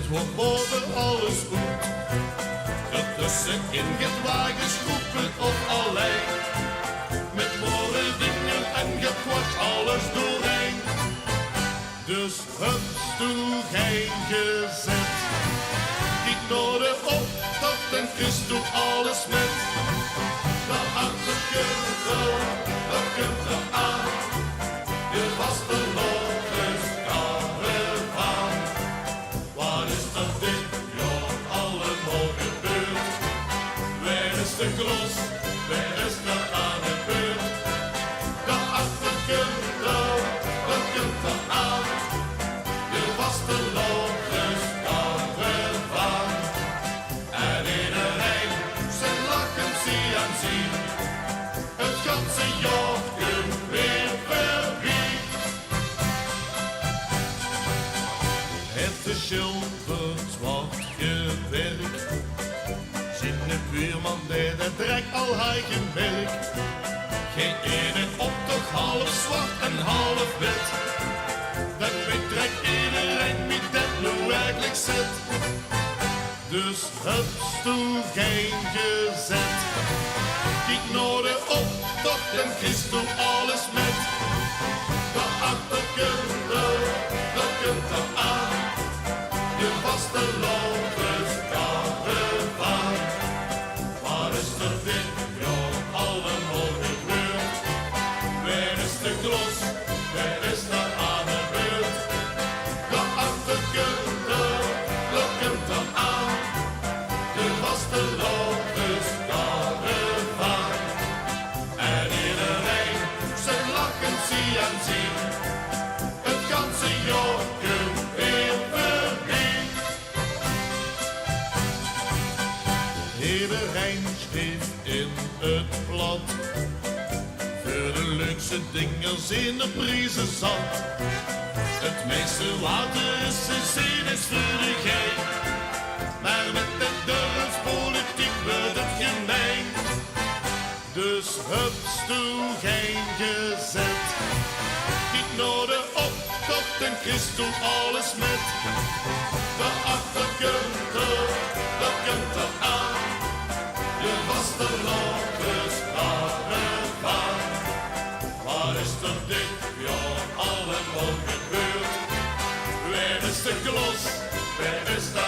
wordt boven alles goed. Ertussenin gaat wagens, groepen of allei. Met mooie dingen en gekwart alles doorheen. Dus hups toe geen gezet. Kijk naar de optocht en Christ doet alles met. De achterkunde, dat kunt er aan. Je was de logisch karavaan. Wat is er dit jaar allemaal gebeurd? Waar is de klos, waar is er aan de beurt? De achterkunde, dat kunt er aan. Je was de logisch karavaan. En iedereen zijn lachen zie en zie. Het ganse jaar kunt weer voorbij. Het is schilderd wordt gewerkt. Zien de buurman die de drek al eigen werk. Geen ene optocht half zwart en half wit. Dat betrekt iedereen wie dat nu eigenlijk zit. Dus hups toe geen gezet. Kijk naar de optocht en Christ doet alles met. De achterkunde, dat kunt er aan. Je was de logisch karavaan. Waar is er dit jaar allemaal gebeurd? Waar is de klos, waar is er aan de beurt? De achterkunde, dat kunt er aan. Je was de logisch karavaan. En iedereen zijn lachen zie en zie. Het ganse jaar kunt weer voorbij. Iedereen schreef in het blad. Voor de leukste dingen in de prijzen zat. Het meeste water is gezien is voor de gein. Maar met de dorpspolitiek wordt het gemeen. Dus hups toe geen gezet. Kijk naar de optocht en Christ doet alles met. De achterkunde, dat kunt er aan. Je was de logisch karavaan. Waar is er dit jaar allemaal gebeurd? Waar is de klos, waar is de